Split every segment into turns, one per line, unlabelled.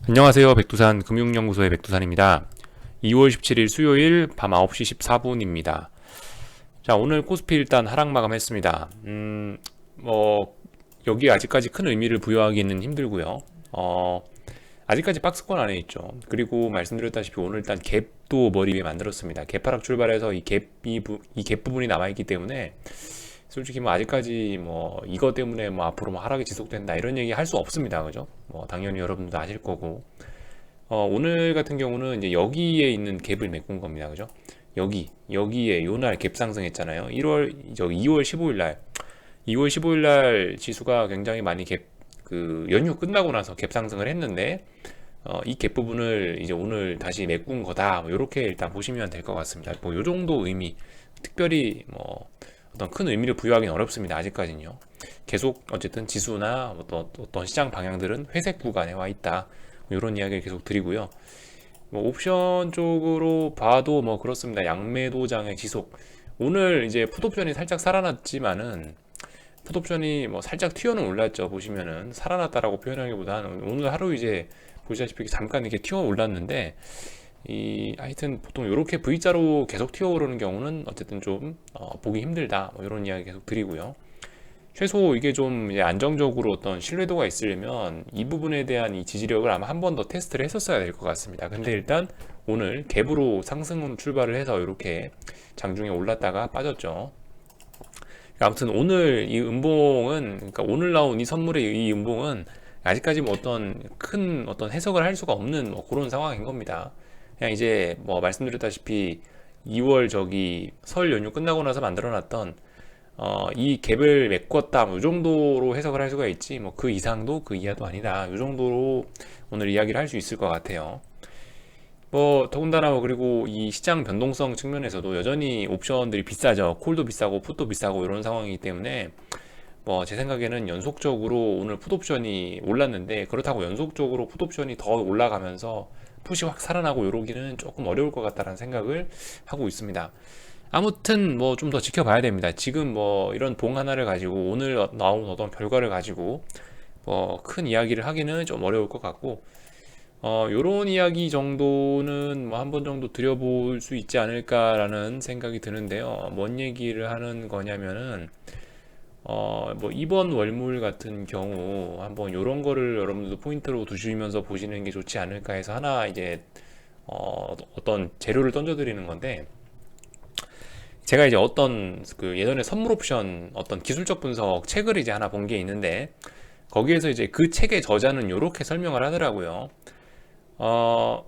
안녕하세요. 백두산 금융연구소의 백두산입니다. 2월 17일 수요일 밤 9시 14분입니다. 자, 오늘 코스피 일단 하락 마감했습니다. 여기 아직까지 큰 의미를 부여하기는 힘들고요. 아직까지 박스권 안에 있죠. 그리고 말씀드렸다시피 오늘 일단 갭도 머리 위에 만들었습니다. 갭하락 출발해서 이 갭 부분이 남아있기 때문에 솔직히 뭐 아직까지 뭐 이것 때문에 뭐 앞으로 뭐 하락이 지속된다 이런 얘기 할 수 없습니다. 그죠? 뭐 당연히 여러분들도 아실 거고. 오늘 같은 경우는 이제 여기에 있는 갭을 메꾼 겁니다. 그죠? 여기에 요날 갭 상승했잖아요. 2월 15일 날 2월 15일 날 지수가 굉장히 많이 연휴 끝나고 나서 갭 상승을 했는데 이 갭 부분을 이제 오늘 다시 메꾼 거다. 뭐 이렇게 일단 보시면 될 것 같습니다. 뭐 요 정도 의미, 특별히 뭐 어떤 큰 의미를 부여하기는 어렵습니다. 아직까지는요. 계속 어쨌든 지수나 어떤 시장 방향들은 회색 구간에 와 있다. 뭐 이런 이야기를 계속 드리고요. 뭐 옵션 쪽으로 봐도 뭐 그렇습니다. 양매도장의 지속. 오늘 이제 풋옵션이 살짝 살아났지만은 풋옵션이 뭐 살짝 튀어는 올랐죠. 보시면은 살아났다라고 표현하기보다는 오늘 하루 이제 보시다시피 잠깐 이렇게 튀어 올랐는데 하여튼 보통 이렇게 V자로 계속 튀어오르는 경우는 어쨌든 좀 보기 힘들다 뭐 이런 이야기 계속 드리고요. 최소 이게 좀 이제 안정적으로 어떤 신뢰도가 있으려면 이 부분에 대한 이 지지력을 아마 한 번 더 테스트를 했었어야 될 것 같습니다. 근데 일단 오늘 갭으로 상승으로 출발을 해서 이렇게 장중에 올랐다가 빠졌죠. 아무튼 오늘 이 음봉은, 그러니까 오늘 나온 이 선물의 이 음봉은 아직까지 뭐 어떤 해석을 할 수가 없는 뭐 그런 상황인 겁니다. 그냥 이제 뭐 말씀드렸다시피 2월 설 연휴 끝나고 나서 만들어놨던 이 갭을 메꿨다 뭐 이 정도로 해석을 할 수가 있지 뭐 그 이상도 그 이하도 아니다 이 정도로 오늘 이야기를 할 수 있을 것 같아요. 뭐 더군다나 그리고 이 시장 변동성 측면에서도 여전히 옵션들이 비싸죠. 콜도 비싸고 풋도 비싸고 이런 상황이기 때문에 뭐 제 생각에는 연속적으로 오늘 풋옵션이 올랐는데 그렇다고 연속적으로 풋옵션이 더 올라가면서 풋이 확 살아나고 이러기는 조금 어려울 것 같다는 생각을 하고 있습니다. 아무튼 뭐 좀 더 지켜봐야 됩니다. 지금 뭐 이런 봉 하나를 가지고 오늘 나온 어떤 결과를 가지고 뭐 큰 이야기를 하기는 좀 어려울 것 같고 요런 이야기 정도는 뭐 한 번 정도 드려볼 수 있지 않을까라는 생각이 드는데요. 뭔 얘기를 하는 거냐면은 뭐 이번 월물 같은 경우 한번 요런 거를 여러분들도 포인트로 두시면서 보시는 게 좋지 않을까 해서 하나 이제 어떤 재료를 던져드리는 건데, 제가 이제 어떤 그 예전에 선물 옵션 어떤 기술적 분석 책을 이제 하나 본 게 있는데 거기에서 이제 그 책의 저자는 요렇게 설명을 하더라고요. 어,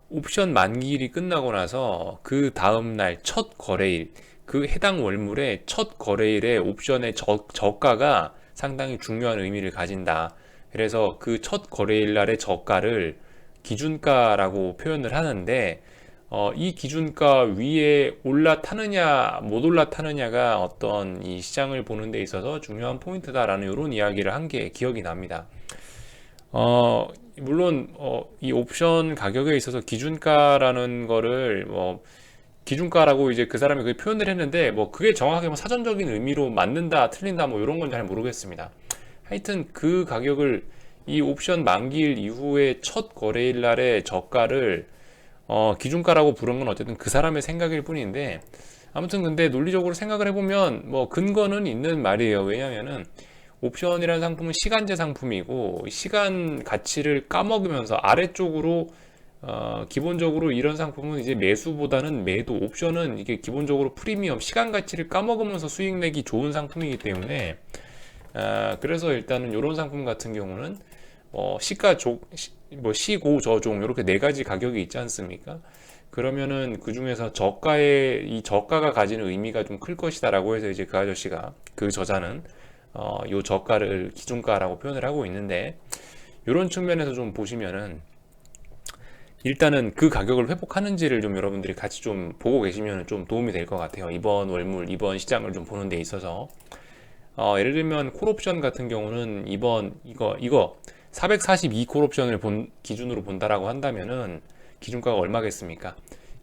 옵션 만기일이 끝나고 나서 그 다음날 첫 거래일, 그 해당 월물의 첫 거래일에 옵션의 저가가 상당히 중요한 의미를 가진다. 그래서 그 첫 거래일 날의 저가를 기준가라고 표현을 하는데, 이 기준가 위에 올라타느냐 못 올라타느냐가 어떤 이 시장을 보는 데 있어서 중요한 포인트다라는 이런 이야기를 한 게 기억이 납니다. 물론 이 옵션 가격에 있어서 기준가라는 거를 뭐 기준가라고 이제 그 사람이 그 표현을 했는데 뭐 그게 정확하게 뭐 사전적인 의미로 맞는다 틀린다 뭐 이런 건 잘 모르겠습니다. 하여튼 그 가격을 이 옵션 만기일 이후에 첫 거래일 날의 저가를 기준가라고 부른 건 어쨌든 그 사람의 생각일 뿐인데, 아무튼 근데 논리적으로 생각을 해보면 뭐 근거는 있는 말이에요. 왜냐면은 옵션이라는 상품은 시간제 상품이고 시간 가치를 까먹으면서 아래쪽으로 기본적으로 이런 상품은 이제 매수보다는 매도, 옵션은 이게 기본적으로 프리미엄 시간 가치를 까먹으면서 수익 내기 좋은 상품이기 때문에 그래서 일단은 이런 상품 같은 경우는 시가 뭐 시고 저종 이렇게 네 가지 가격이 있지 않습니까? 그러면은 그 중에서 이 저가가 가지는 의미가 좀 클 것이다라고 해서 이제 그 아저씨가 그 저자는 요 저가를 기준가라고 표현을 하고 있는데, 이런 측면에서 좀 보시면은 일단은 그 가격을 회복하는지를 좀 여러분들이 같이 좀 보고 계시면 좀 도움이 될 것 같아요. 이번 월물, 이번 시장을 좀 보는 데 있어서. 예를 들면 콜옵션 같은 경우는 이거 442 콜옵션을 기준으로 본다라고 한다면은 기준가가 얼마겠습니까?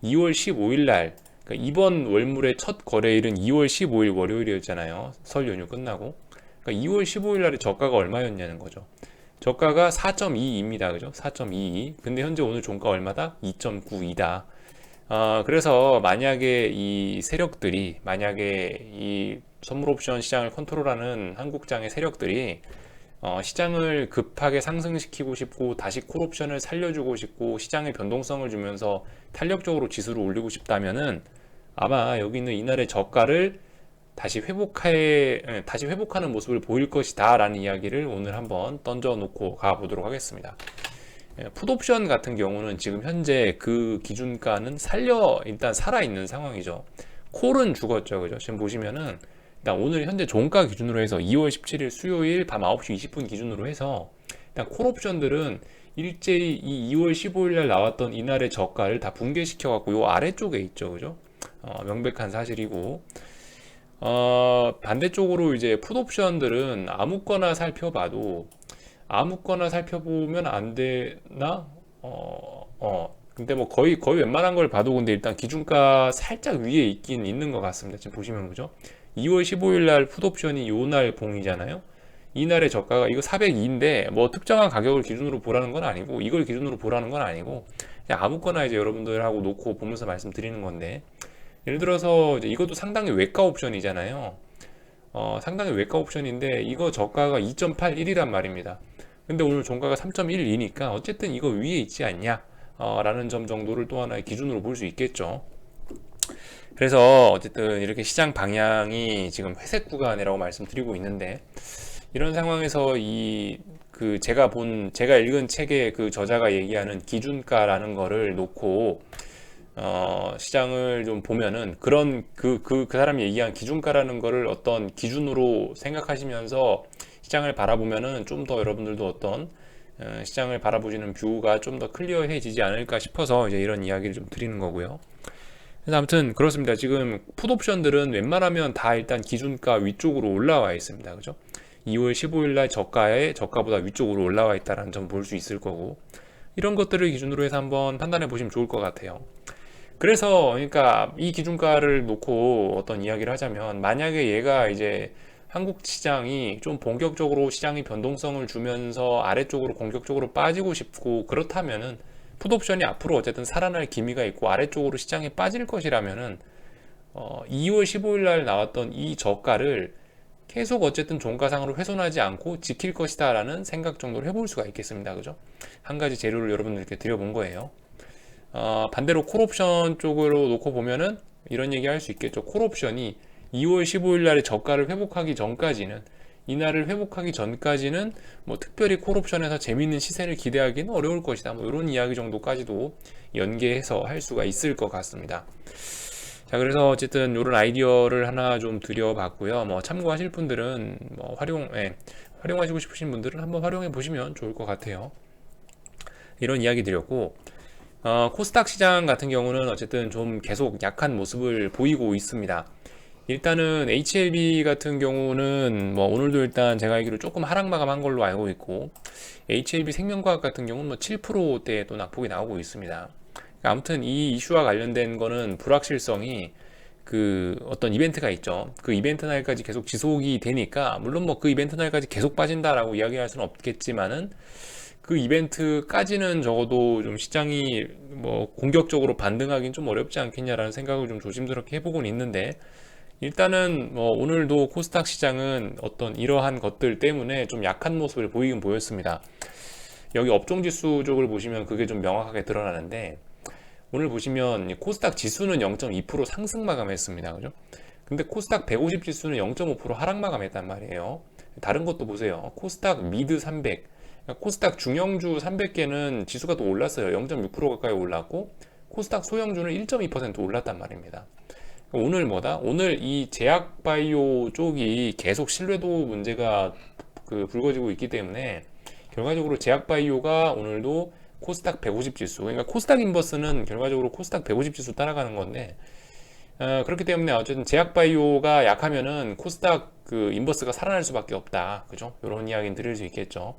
2월 15일 날, 그러니까 이번 월물의 첫 거래일은 2월 15일 월요일이었잖아요. 설 연휴 끝나고. 그러니까 2월 15일 날의 저가가 얼마였냐는 거죠. 저가가 4.22입니다. 그죠? 4.22. 근데 현재 오늘 종가 얼마다? 2.92다. 그래서 만약에 이 세력들이, 만약에 이 선물옵션 시장을 컨트롤하는 한국장의 세력들이 시장을 급하게 상승시키고 싶고 다시 콜옵션을 살려주고 싶고 시장의 변동성을 주면서 탄력적으로 지수를 올리고 싶다면은 아마 여기 있는 이날의 저가를 다시 회복하는 모습을 보일 것이다 라는 이야기를 오늘 한번 던져놓고 가보도록 하겠습니다. 풋옵션 같은 경우는 지금 현재 그 기준가는 일단 살아있는 상황이죠. 콜은 죽었죠. 그죠? 지금 보시면은 일단 오늘 현재 종가 기준으로 해서 2월 17일 수요일 밤 9시 20분 기준으로 해서 일단 콜옵션들은 일제히 이 2월 15일 날 나왔던 이날의 저가를 다 붕괴시켜 갖고 요 아래쪽에 있죠. 그죠? 명백한 사실이고 반대쪽으로 이제 풋옵션들은 아무거나 살펴보면 안 되나? 근데 뭐 거의 웬만한 걸 봐도 근데 일단 기준가 살짝 위에 있긴 있는 것 같습니다. 지금 보시면 그죠? 2월 15일 날 풋옵션이 요 날 봉이잖아요. 이날의 저가가 이거 402인데 뭐 특정한 가격을 기준으로 보라는 건 아니고 이걸 기준으로 보라는 건 아니고 그냥 아무거나 이제 여러분들하고 놓고 보면서 말씀드리는 건데 예를 들어서 이제 이것도 상당히 외가 옵션이잖아요. 상당히 외가 옵션인데 이거 저가가 2.81이란 말입니다. 근데 오늘 종가가 3.12니까 어쨌든 이거 위에 있지 않냐? 라는 점 정도를 또 하나의 기준으로 볼 수 있겠죠. 그래서 어쨌든 이렇게 시장 방향이 지금 회색 구간이라고 말씀드리고 있는데 이런 상황에서 제가 읽은 책의 그 저자가 얘기하는 기준가라는 거를 놓고 시장을 좀 보면은 그 사람이 얘기한 기준가라는 거를 어떤 기준으로 생각하시면서 시장을 바라보면은 좀 더 여러분들도 어떤 시장을 바라보시는 뷰가 좀 더 클리어해지지 않을까 싶어서 이제 이런 이야기를 좀 드리는 거고요. 그래서 아무튼 그렇습니다. 지금 풋옵션들은 웬만하면 다 일단 기준가 위쪽으로 올라와 있습니다. 그죠? 2월 15일 날 저가보다 위쪽으로 올라와 있다는 점 볼 수 있을 거고 이런 것들을 기준으로 해서 한번 판단해 보시면 좋을 것 같아요. 그래서 그러니까 이 기준가를 놓고 어떤 이야기를 하자면 만약에 얘가 이제 한국 시장이 좀 본격적으로 시장이 변동성을 주면서 아래쪽으로 공격적으로 빠지고 싶고 그렇다면은 풋옵션이 앞으로 어쨌든 살아날 기미가 있고 아래쪽으로 시장에 빠질 것이라면은 2월 15일 날 나왔던 이 저가를 계속 어쨌든 종가상으로 훼손하지 않고 지킬 것이다 라는 생각 정도를 해볼 수가 있겠습니다. 그죠? 한 가지 재료를 여러분들께 드려본 거예요. 반대로 콜옵션 쪽으로 놓고 보면은 이런 얘기 할 수 있겠죠. 콜옵션이 2월 15일 날의 저가를 회복하기 전까지는 이날을 회복하기 전까지는 뭐 특별히 콜옵션에서 재미있는 시세를 기대하기는 어려울 것이다. 뭐 이런 이야기 정도까지도 연계해서 할 수가 있을 것 같습니다. 자, 그래서 어쨌든 이런 아이디어를 하나 좀 드려봤고요. 뭐 참고하실 분들은 뭐 활용하시고 싶으신 분들은 한번 활용해 보시면 좋을 것 같아요. 이런 이야기 드렸고 코스닥 시장 같은 경우는 어쨌든 좀 계속 약한 모습을 보이고 있습니다. 일단은 HLB 같은 경우는 뭐 오늘도 일단 제가 알기로 조금 하락 마감한 걸로 알고 있고 HLB 생명과학 같은 경우는 뭐 7%대 또 낙폭이 나오고 있습니다. 아무튼 이 이슈와 관련된 거는 불확실성이 그 어떤 이벤트가 있죠. 그 이벤트 날까지 계속 지속이 되니까 물론 뭐 그 이벤트 날까지 계속 빠진다라고 이야기할 수는 없겠지만은 그 이벤트까지는 적어도 좀 시장이 뭐 공격적으로 반등하기는 좀 어렵지 않겠냐라는 생각을 좀 조심스럽게 해보곤 있는데 일단은 뭐 오늘도 코스닥 시장은 어떤 이러한 것들 때문에 좀 약한 모습을 보이긴 보였습니다. 여기 업종지수 쪽을 보시면 그게 좀 명확하게 드러나는데 오늘 보시면 코스닥 지수는 0.2% 상승 마감했습니다. 그죠? 근데 코스닥 150 지수는 0.5% 하락 마감했단 말이에요. 다른 것도 보세요. 코스닥 미드 300, 코스닥 중형주 300개는 지수가 또 올랐어요. 0.6% 가까이 올랐고 코스닥 소형주는 1.2% 올랐단 말입니다. 오늘 오늘 이 제약바이오 쪽이 계속 신뢰도 문제가 불거지고 있기 때문에 결과적으로 제약바이오가 오늘도 코스닥 150 지수, 그러니까 코스닥 인버스는 결과적으로 코스닥 150 지수 따라가는 건데 그렇기 때문에 어쨌든 제약바이오가 약하면은 코스닥 인버스가 살아날 수밖에 없다. 그죠? 이런 이야기는 드릴 수 있겠죠.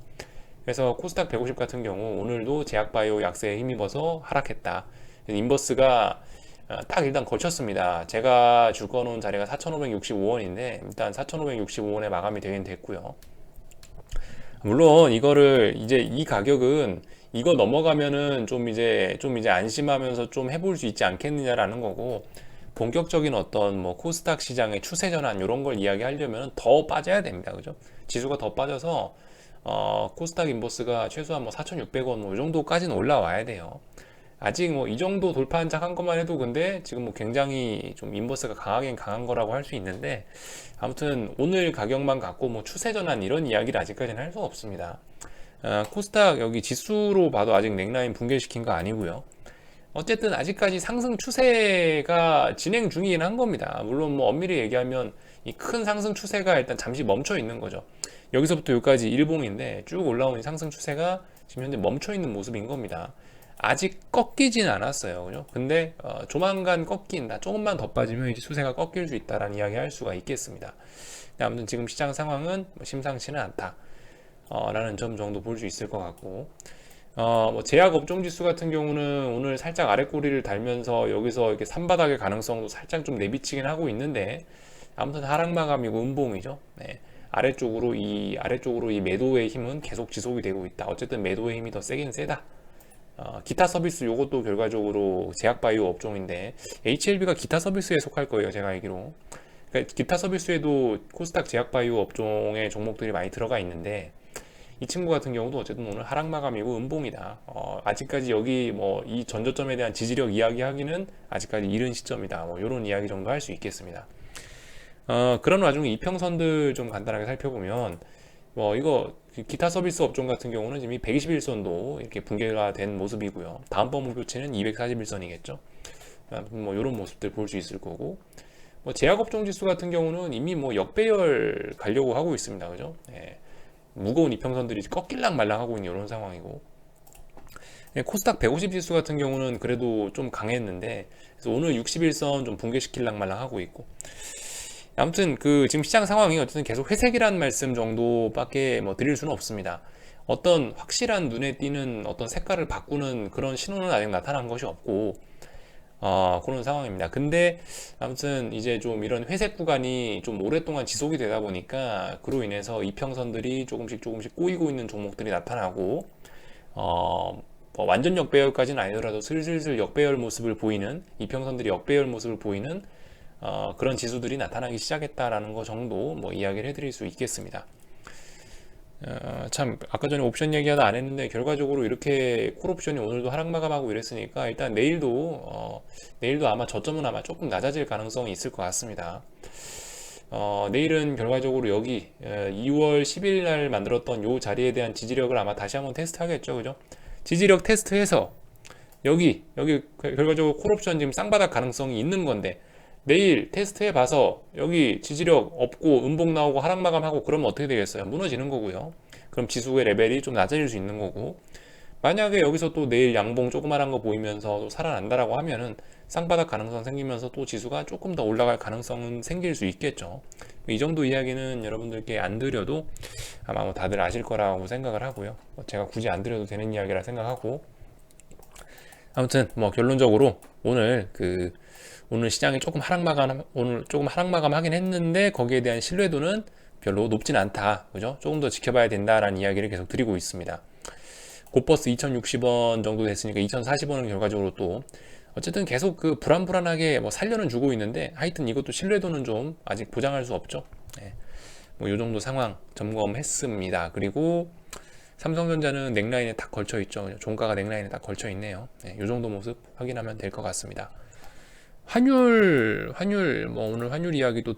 그래서 코스닥 150 같은 경우 오늘도 제약바이오 약세에 힘입어서 하락했다. 인버스가 딱 일단 걸쳤습니다. 제가 줄 거놓은 자리가 4,565원인데 일단 4,565원에 마감이 되긴 됐고요. 물론 이거를 이제 이 가격은 이거 넘어가면은 좀 이제 안심하면서 좀 해볼 수 있지 않겠느냐라는 거고, 본격적인 어떤 뭐 코스닥 시장의 추세 전환 이런 걸 이야기하려면 더 빠져야 됩니다. 그죠? 지수가 더 빠져서 코스닥 인버스가 최소한 뭐 4,600원 뭐이 정도까지는 올라와야 돼요. 아직 뭐 이 정도 돌파한 작 한 것만 해도 근데 지금 뭐 굉장히 좀 인버스가 강하긴 강한 거라고 할 수 있는데, 아무튼 오늘 가격만 갖고 뭐 추세 전환 이런 이야기를 아직까지는 할 수 없습니다. 코스닥 여기 지수로 봐도 아직 넥라인 붕괴시킨 거 아니고요. 어쨌든 아직까지 상승 추세가 진행 중이긴 한 겁니다. 물론 뭐 엄밀히 얘기하면 이 큰 상승 추세가 일단 잠시 멈춰 있는 거죠. 여기서부터 여기까지 일봉인데 쭉 올라오는 상승 추세가 지금 현재 멈춰 있는 모습인 겁니다. 아직 꺾이진 않았어요. 그죠? 근데 조만간 꺾인다. 조금만 더 빠지면 이제 추세가 꺾일 수 있다라는 이야기 할 수가 있겠습니다. 아무튼 지금 시장 상황은 뭐 심상치는 않다. 라는 점 정도 볼 수 있을 것 같고, 뭐 제약 업종 지수 같은 경우는 오늘 살짝 아래 꼬리를 달면서 여기서 이렇게 산바닥의 가능성도 살짝 좀 내비치긴 하고 있는데, 아무튼 하락 마감이고 음봉이죠. 네. 아래쪽으로 이 매도의 힘은 계속 지속이 되고 있다. 어쨌든 매도의 힘이 더 세긴 세다. 기타 서비스 요것도 결과적으로 제약바이오 업종인데 HLB가 기타 서비스에 속할 거예요, 제가 알기로. 그러니까 기타 서비스에도 코스닥 제약바이오 업종의 종목들이 많이 들어가 있는데, 이 친구 같은 경우도 어쨌든 오늘 하락 마감이고 음봉이다. 아직까지 여기 뭐 이 전저점에 대한 지지력 이야기하기는 아직까지 이른 시점이다. 뭐 이런 이야기 정도 할 수 있겠습니다. 그런 와중에 이평선들 좀 간단하게 살펴보면, 뭐 이거 기타 서비스 업종 같은 경우는 지금 121선도 이렇게 붕괴가 된 모습이고요. 다음번 목표치는 241선이겠죠. 뭐 이런 모습들 볼 수 있을 거고, 뭐 제약업종 지수 같은 경우는 이미 뭐 역배열 가려고 하고 있습니다. 그죠? 예. 무거운 이평선들이 꺾일랑 말랑 하고 있는 이런 상황이고, 예, 코스닥 150 지수 같은 경우는 그래도 좀 강했는데, 그래서 오늘 61선 좀 붕괴시킬랑 말랑 하고 있고, 아무튼 그 지금 시장 상황이 어쨌든 계속 회색이라는 말씀 정도밖에 뭐 드릴 수는 없습니다. 어떤 확실한 눈에 띄는 어떤 색깔을 바꾸는 그런 신호는 아직 나타난 것이 없고, 그런 상황입니다. 근데 아무튼 이제 좀 이런 회색 구간이 좀 오랫동안 지속이 되다 보니까 그로 인해서 이평선들이 조금씩 꼬이고 있는 종목들이 나타나고, 뭐 완전 역배열까지는 아니더라도 슬슬 역배열 모습을 보이는, 이평선들이 역배열 모습을 보이는 그런 지수들이 나타나기 시작했다라는 거 정도 뭐 이야기를 해드릴 수 있겠습니다. 참 아까 전에 옵션 얘기하다 안 했는데 결과적으로 이렇게 콜옵션이 오늘도 하락 마감하고 이랬으니까 일단 내일도 아마 저점은 아마 조금 낮아질 가능성이 있을 것 같습니다. 내일은 결과적으로 여기 2월 10일 날 만들었던 요 자리에 대한 지지력을 아마 다시 한번 테스트 하겠죠. 그죠? 지지력 테스트해서 여기 결과적으로 콜옵션 지금 쌍바닥 가능성이 있는 건데, 내일 테스트해 봐서 여기 지지력 없고 음봉 나오고 하락 마감하고 그러면 어떻게 되겠어요? 무너지는 거고요. 그럼 지수의 레벨이 좀 낮아질 수 있는 거고, 만약에 여기서 또 내일 양봉 조그만한 거 보이면서 또 살아난다라고 하면은 쌍바닥 가능성 생기면서 또 지수가 조금 더 올라갈 가능성은 생길 수 있겠죠. 이 정도 이야기는 여러분들께 안 드려도 아마 뭐 다들 아실 거라고 생각을 하고요. 제가 굳이 안 드려도 되는 이야기라 생각하고, 아무튼 뭐 결론적으로 오늘 시장이 오늘 조금 하락 마감하긴 했는데 거기에 대한 신뢰도는 별로 높진 않다. 그죠? 조금 더 지켜봐야 된다라는 이야기를 계속 드리고 있습니다. 곧버스 2060원 정도 됐으니까 2040원은 결과적으로 또 어쨌든 계속 그 불안불안하게 뭐 살려는 주고 있는데, 하여튼 이것도 신뢰도는 좀 아직 보장할 수 없죠. 네. 뭐 요 정도 상황 점검했습니다. 그리고 삼성전자는 넥라인에 딱 걸쳐 있죠. 종가가 넥라인에 딱 걸쳐 있네요. 네, 요 정도 모습 확인하면 될 것 같습니다. 환율, 뭐 오늘 환율 이야기도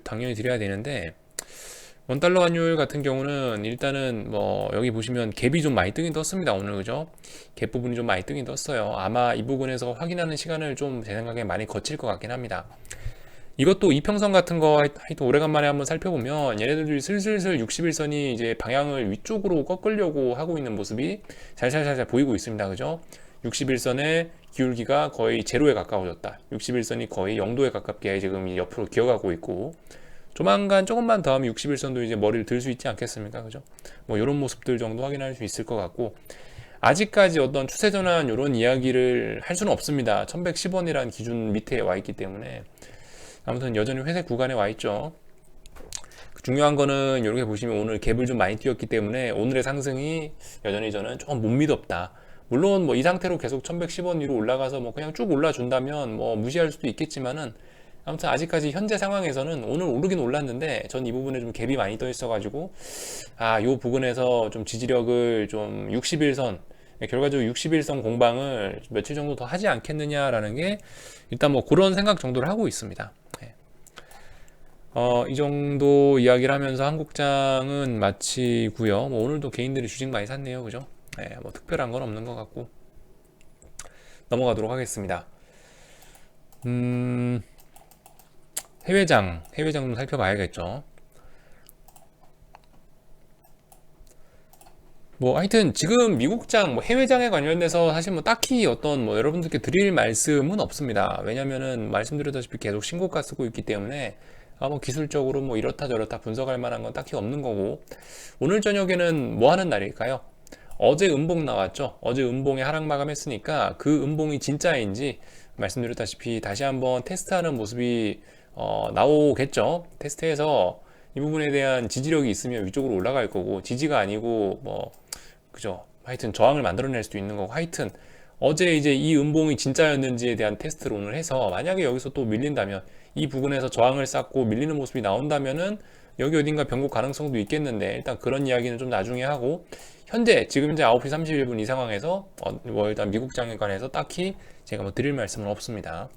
당연히 드려야 되는데, 원달러 환율 같은 경우는 일단은 뭐 여기 보시면 갭이 좀 많이 뜨긴 떴습니다. 오늘. 그죠? 갭 부분이 좀 많이 뜨긴 떴어요. 아마 이 부분에서 확인하는 시간을 좀 제 생각에 많이 거칠 것 같긴 합니다. 이것도 이평선 같은 거 하여튼 오래간만에 한번 살펴보면 얘네들이 슬슬 61선이 이제 방향을 위쪽으로 꺾으려고 하고 있는 모습이 살살살살 보이고 있습니다. 그죠? 61선의 기울기가 거의 제로에 가까워졌다. 61선이 거의 0도에 가깝게 지금 옆으로 기어가고 있고, 조만간 조금만 더 하면 61선도 이제 머리를 들 수 있지 않겠습니까? 그죠? 뭐 이런 모습들 정도 확인할 수 있을 것 같고, 아직까지 어떤 추세 전환 이런 이야기를 할 수는 없습니다. 1110원이라는 기준 밑에 와 있기 때문에. 아무튼 여전히 회색 구간에 와 있죠. 중요한 거는 이렇게 보시면 오늘 갭을 좀 많이 띄웠기 때문에 오늘의 상승이 여전히 저는 조금 못 믿었다. 물론 뭐 이 상태로 계속 1110원 위로 올라가서 뭐 그냥 쭉 올라준다면 뭐 무시할 수도 있겠지만은 아무튼 아직까지 현재 상황에서는 오늘 오르긴 올랐는데 전 이 부분에 좀 갭이 많이 떠 있어가지고 요 부분에서 좀 지지력을 좀 61선, 결과적으로 61선 공방을 며칠 정도 더 하지 않겠느냐라는 게 일단 뭐 그런 생각 정도를 하고 있습니다. 네. 이 정도 이야기를 하면서 한국장은 마치고요. 뭐 오늘도 개인들이 주식 많이 샀네요. 그죠? 네, 뭐 특별한 건 없는 것 같고 넘어가도록 하겠습니다. 해외장 좀 살펴봐야겠죠. 뭐 하여튼 지금 미국장 뭐 해외장에 관련돼서 사실 뭐 딱히 어떤 뭐 여러분들께 드릴 말씀은 없습니다. 왜냐면은 말씀드렸다시피 계속 신고가 쓰고 있기 때문에 뭐 기술적으로 뭐 이렇다 저렇다 분석할 만한 건 딱히 없는 거고, 오늘 저녁에는 뭐 하는 날일까요? 어제 음봉 나왔죠. 어제 음봉에 하락 마감했으니까 그 음봉이 진짜인지 말씀드렸다시피 다시 한번 테스트하는 모습이 나오겠죠. 테스트해서 이 부분에 대한 지지력이 있으면 위쪽으로 올라갈 거고, 지지가 아니고 뭐 그죠, 하여튼 저항을 만들어낼 수도 있는 거고, 하여튼 어제 이제 이 음봉이 진짜였는지에 대한 테스트를 오늘 해서 만약에 여기서 또 밀린다면, 이 부분에서 저항을 쌓고 밀리는 모습이 나온다면은 여기 어딘가 변곡 가능성도 있겠는데, 일단 그런 이야기는 좀 나중에 하고, 지금 현재 9시 31분 이 상황에서 뭐 일단 미국 장에 관해서 딱히 제가 뭐 드릴 말씀은 없습니다.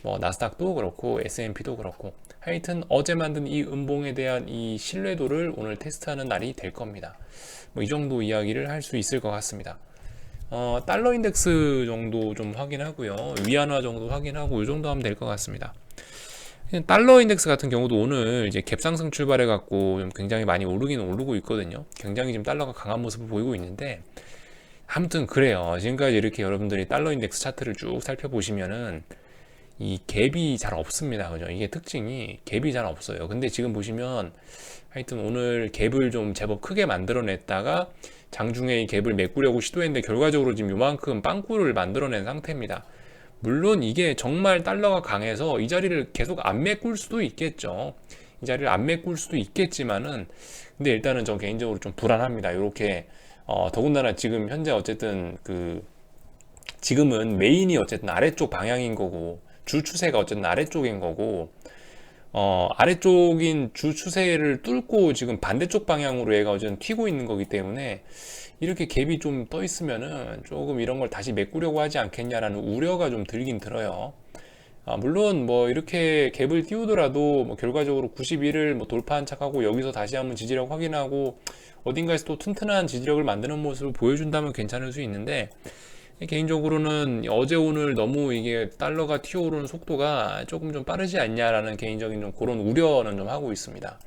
뭐 나스닥도 그렇고 S&P도 그렇고, 하여튼 어제 만든 이 음봉에 대한 이 신뢰도를 오늘 테스트하는 날이 될 겁니다. 뭐 이 정도 이야기를 할 수 있을 것 같습니다. 달러 인덱스 정도 좀 확인하고요, 위안화 정도 확인하고 이 정도 하면 될 것 같습니다. 달러 인덱스 같은 경우도 오늘 이제 갭상승 출발해 갖고 좀 굉장히 많이 오르고 있거든요. 굉장히 지금 달러가 강한 모습을 보이고 있는데, 아무튼 그래요. 지금까지 이렇게 여러분들이 달러 인덱스 차트를 쭉 살펴보시면은 이 갭이 잘 없습니다. 그죠? 이게 특징이 갭이 잘 없어요. 근데 지금 보시면 하여튼 오늘 갭을 좀 제법 크게 만들어냈다가 장중에 이 갭을 메꾸려고 시도했는데 결과적으로 지금 요만큼 빵꾸를 만들어낸 상태입니다. 물론 이게 정말 달러가 강해서 이 자리를 계속 안 메꿀 수도 있겠죠. 이 자리를 안 메꿀 수도 있겠지만은, 근데 일단은 전 개인적으로 좀 불안합니다. 이렇게 더군다나 지금 현재 어쨌든 지금은 메인이 어쨌든 아래쪽 방향인 거고, 주 추세가 어쨌든 아래쪽인 거고, 아래쪽인 주 추세를 뚫고 지금 반대쪽 방향으로 얘가 어쨌든 튀고 있는 거기 때문에, 이렇게 갭이 좀 떠 있으면은 조금 이런 걸 다시 메꾸려고 하지 않겠냐라는 우려가 좀 들긴 들어요. 물론 뭐 이렇게 갭을 띄우더라도 뭐 결과적으로 91을 뭐 돌파한 척하고 여기서 다시 한번 지지력 확인하고 어딘가에서 또 튼튼한 지지력을 만드는 모습을 보여준다면 괜찮을 수 있는데, 개인적으로는 어제 오늘 너무 이게 달러가 튀어오르는 속도가 조금 좀 빠르지 않냐라는 개인적인 좀 그런 우려는 좀 하고 있습니다.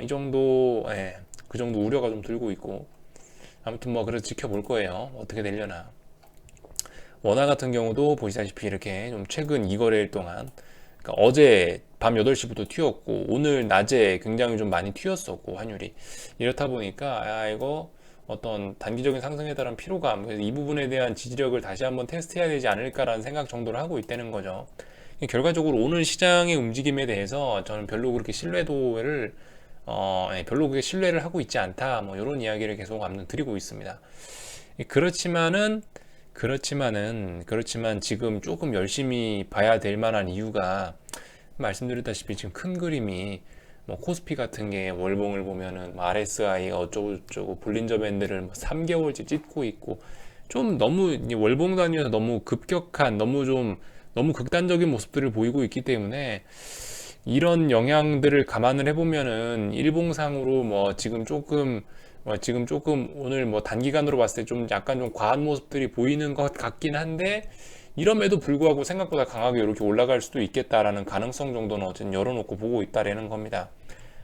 이 정도, 그 정도 우려가 좀 들고 있고, 아무튼 뭐 그래서 지켜볼 거예요. 어떻게 되려나. 원화 같은 경우도 보시다시피 이렇게 좀 최근 2거래일 동안, 그러니까 어제 밤 8시부터 튀었고 오늘 낮에 굉장히 좀 많이 튀었었고 환율이, 이렇다 보니까 이거 어떤 단기적인 상승에 따른 피로감, 그래서 이 부분에 대한 지지력을 다시 한번 테스트해야 되지 않을까라는 생각 정도를 하고 있다는 거죠. 결과적으로 오늘 시장의 움직임에 대해서 저는 별로 그렇게 신뢰도를 별로 그렇게 신뢰를 하고 있지 않다, 뭐 이런 이야기를 계속 아무튼 드리고 있습니다. 그렇지만 지금 조금 열심히 봐야 될 만한 이유가, 말씀드렸다시피 지금 큰 그림이 뭐 코스피 같은 게 월봉을 보면은 RSI가 어쩌고저쩌고 볼린저 밴드를 뭐 3개월째 찍고 있고, 좀 너무 월봉 단위에서 너무 급격한, 너무 극단적인 모습들을 보이고 있기 때문에, 이런 영향들을 감안을 해보면은 일봉상으로 지금 조금 오늘 뭐 단기간으로 봤을 때 좀 약간 좀 과한 모습들이 보이는 것 같긴 한데, 이럼에도 불구하고 생각보다 강하게 이렇게 올라갈 수도 있겠다라는 가능성 정도는 어쨌든 열어놓고 보고 있다라는 겁니다.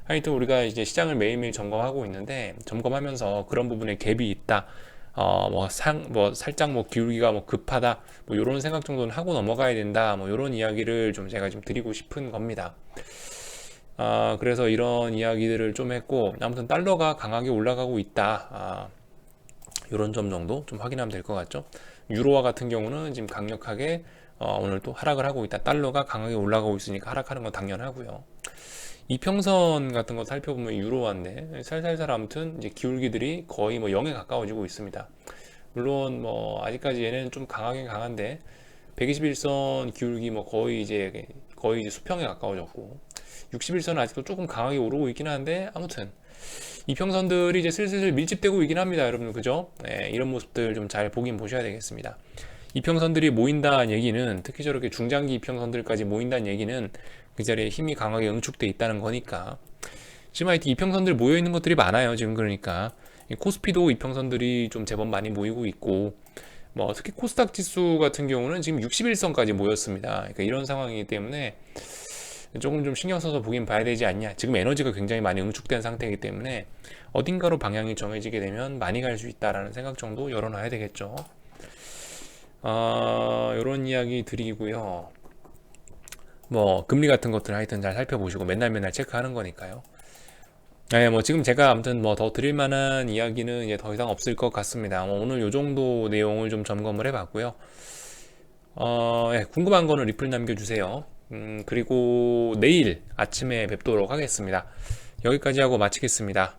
하여튼 우리가 이제 시장을 매일매일 점검하고 있는데, 점검하면서 그런 부분에 갭이 있다, 살짝 기울기가 급하다, 이런 생각 정도는 하고 넘어가야 된다, 이런 이야기를 좀 제가 좀 드리고 싶은 겁니다. 그래서 이런 이야기들을 좀 했고, 아무튼 달러가 강하게 올라가고 있다, 이런 점 정도 좀 확인하면 될 것 같죠. 유로화 같은 경우는 지금 강력하게 오늘 또 하락을 하고 있다. 달러가 강하게 올라가고 있으니까 하락하는 건 당연하고요. 이평선 같은 거 살펴보면 유로화인데 살살살 아무튼 이제 기울기들이 거의 뭐 0에 가까워지고 있습니다. 물론 뭐 아직까지 얘는 좀 강하긴 강한데 121선 기울기 뭐 거의 이제 수평에 가까워졌고 61선은 아직도 조금 강하게 오르고 있긴 한데 아무튼 이평선들이 이제 슬슬 밀집되고 있긴 합니다, 여러분. 그죠? 네, 이런 모습들 좀 잘 보긴 보셔야 되겠습니다. 이평선들이 모인다는 얘기는, 특히 저렇게 중장기 이평선들까지 모인다는 얘기는 그 자리에 힘이 강하게 응축돼 있다는 거니까. 지금 하여튼 이평선들 모여 있는 것들이 많아요, 지금. 그러니까 코스피도 이평선들이 좀 제법 많이 모이고 있고, 뭐 특히 코스닥 지수 같은 경우는 지금 61선까지 모였습니다. 그러니까 이런 상황이기 때문에 조금 좀 신경 써서 보긴 봐야 되지 않냐. 지금 에너지가 굉장히 많이 응축된 상태이기 때문에 어딘가로 방향이 정해지게 되면 많이 갈 수 있다라는 생각 정도 열어놔야 되겠죠. 이런 이야기 드리고요. 뭐 금리 같은 것들 하여튼 잘 살펴보시고 맨날 체크하는 거니까요. 네, 뭐 지금 제가 아무튼 뭐 더 드릴 만한 이야기는 이제 더 이상 없을 것 같습니다. 오늘 요 정도 내용을 좀 점검을 해봤고요. 예, 궁금한 거는 리플 남겨주세요. 그리고 내일 아침에 뵙도록 하겠습니다. 여기까지 하고 마치겠습니다.